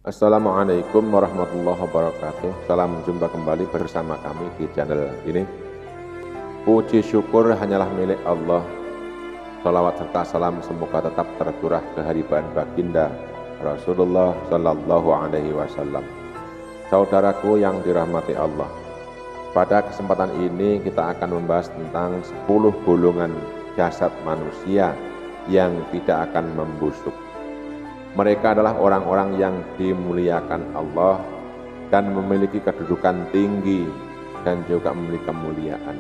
Assalamualaikum warahmatullahi wabarakatuh. Salam jumpa kembali bersama kami di channel ini. Puji syukur hanyalah milik Allah. Salawat serta salam semoga tetap tercurah kehadiran baginda Rasulullah Sallallahu Alaihi Wasallam. Saudaraku yang dirahmati Allah, pada kesempatan ini kita akan membahas tentang 10 golongan jasad manusia yang tidak akan membusuk. Mereka adalah orang-orang yang dimuliakan Allah dan memiliki kedudukan tinggi dan juga memiliki kemuliaan.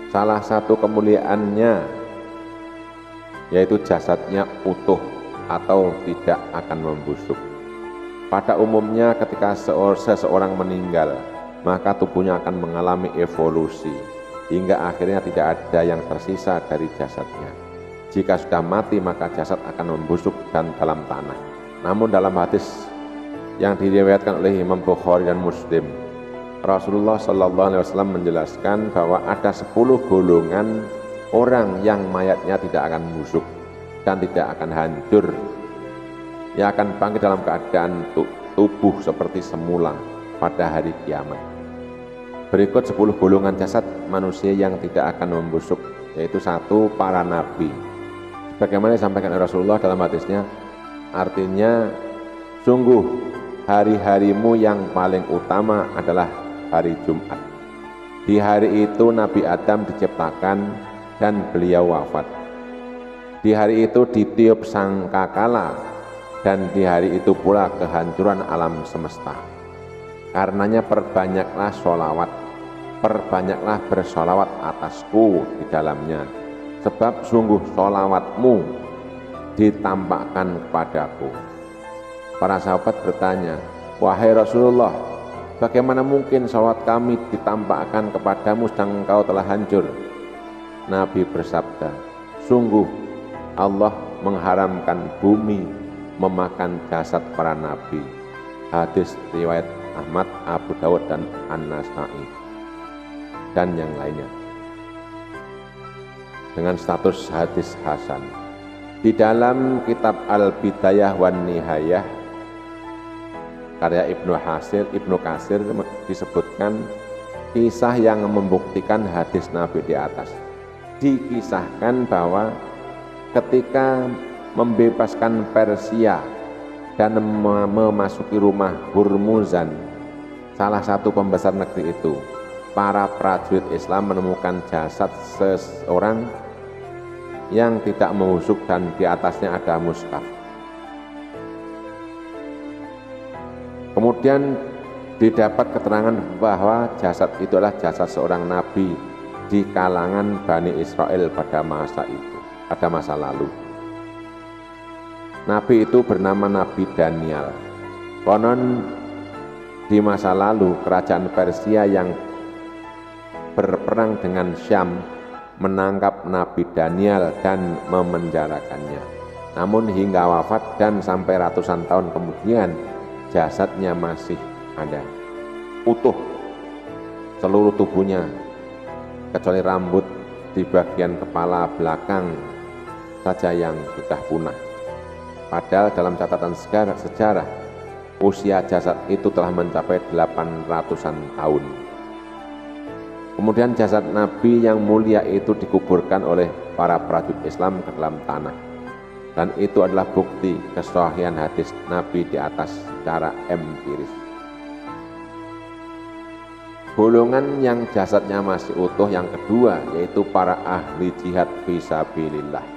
Salah satu kemuliaannya yaitu jasadnya utuh atau tidak akan membusuk. Pada umumnya ketika seseorang meninggal, maka tubuhnya akan mengalami evolusi hingga akhirnya tidak ada yang tersisa dari jasadnya. Jika sudah mati maka jasad akan membusuk dan dalam tanah. Namun dalam hadis yang diriwayatkan oleh Imam Bukhari dan Muslim, Rasulullah Sallallahu Alaihi Wasallam menjelaskan bahwa ada 10 golongan orang yang mayatnya tidak akan busuk dan tidak akan hancur, yang akan bangkit dalam keadaan tubuh seperti semula pada hari kiamat. Berikut 10 golongan jasad manusia yang tidak akan membusuk, yaitu 1. Para nabi. Bagaimana disampaikan oleh Rasulullah dalam hadisnya, artinya sungguh hari-harimu yang paling utama adalah hari Jumat. Di hari itu Nabi Adam diciptakan dan beliau wafat. Di hari itu ditiup sangkakala dan di hari itu pula kehancuran alam semesta. Karenanya perbanyaklah sholawat, perbanyaklah bersolawat atasku di dalamnya. Sebab sungguh sholawatmu ditampakkan kepadaku. Para sahabat bertanya, wahai Rasulullah, bagaimana mungkin sholawat kami ditampakkan kepadamu sedang engkau telah hancur? Nabi bersabda, sungguh Allah mengharamkan bumi memakan jasad para nabi. Hadis riwayat Ahmad, Abu Dawud dan An-Nasai dan yang lainnya dengan status hadis hasan. Di dalam kitab Al-Bidayah wan Nihayah karya Ibnu Katsir disebutkan kisah yang membuktikan hadis Nabi di atas. Dikisahkan bahwa ketika membebaskan Persia dan memasuki rumah Hurmuzan, salah satu pembesar negeri itu, para prajurit Islam menemukan jasad seseorang yang tidak membusuk dan di atasnya ada mushaf. Kemudian didapat keterangan bahwa jasad itu adalah jasad seorang nabi di kalangan Bani Israel pada masa itu, pada masa lalu. Nabi itu bernama Nabi Daniel. Konon di masa lalu kerajaan Persia yang berperang dengan Syam menangkap Nabi Daniel dan memenjarakannya. Namun hingga wafat dan sampai ratusan tahun kemudian jasadnya masih ada, utuh seluruh tubuhnya kecuali rambut di bagian kepala belakang saja yang sudah punah. Padahal dalam catatan sejarah usia jasad itu telah mencapai 800-an tahun. Kemudian jasad Nabi yang mulia itu dikuburkan oleh para prajurit Islam ke dalam tanah. Dan itu adalah bukti kesahihan hadis Nabi di atas secara empiris. Golongan yang jasadnya masih utuh yang kedua yaitu para ahli jihad fisabilillah.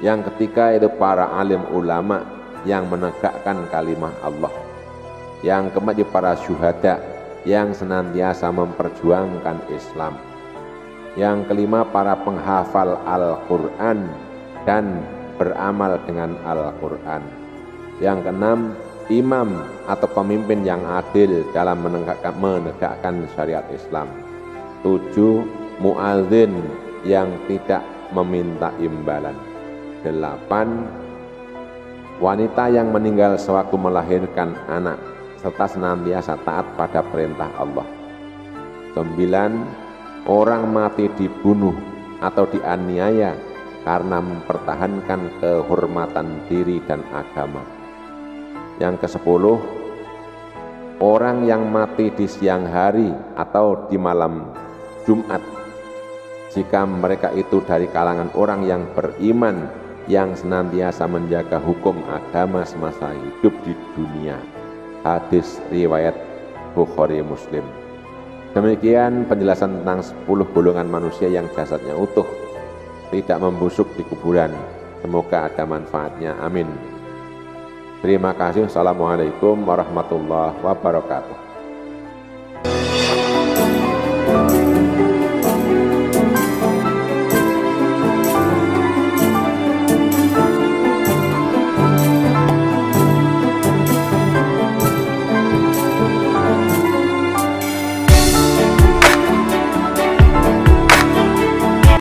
Yang ketiga itu para alim ulama yang menegakkan kalimah Allah. Yang keempat itu para syuhada yang senantiasa memperjuangkan Islam. Yang kelima para penghafal Al-Quran dan beramal dengan Al-Quran. Yang keenam imam atau pemimpin yang adil dalam menegakkan syariat Islam. 7 muadzin yang tidak meminta imbalan. 8 wanita yang meninggal sewaktu melahirkan anak serta senantiasa taat pada perintah Allah. 9 orang mati dibunuh atau dianiaya karena mempertahankan kehormatan diri dan agama. Yang ke-10, orang yang mati di siang hari atau di malam Jumat, jika mereka itu dari kalangan orang yang beriman, yang senantiasa menjaga hukum agama semasa hidup di dunia. Hadis riwayat Bukhari Muslim. Demikian penjelasan tentang 10 golongan manusia yang jasadnya utuh, tidak membusuk di kuburan. Semoga ada manfaatnya. Amin. Terima kasih. Assalamualaikum warahmatullahi wabarakatuh.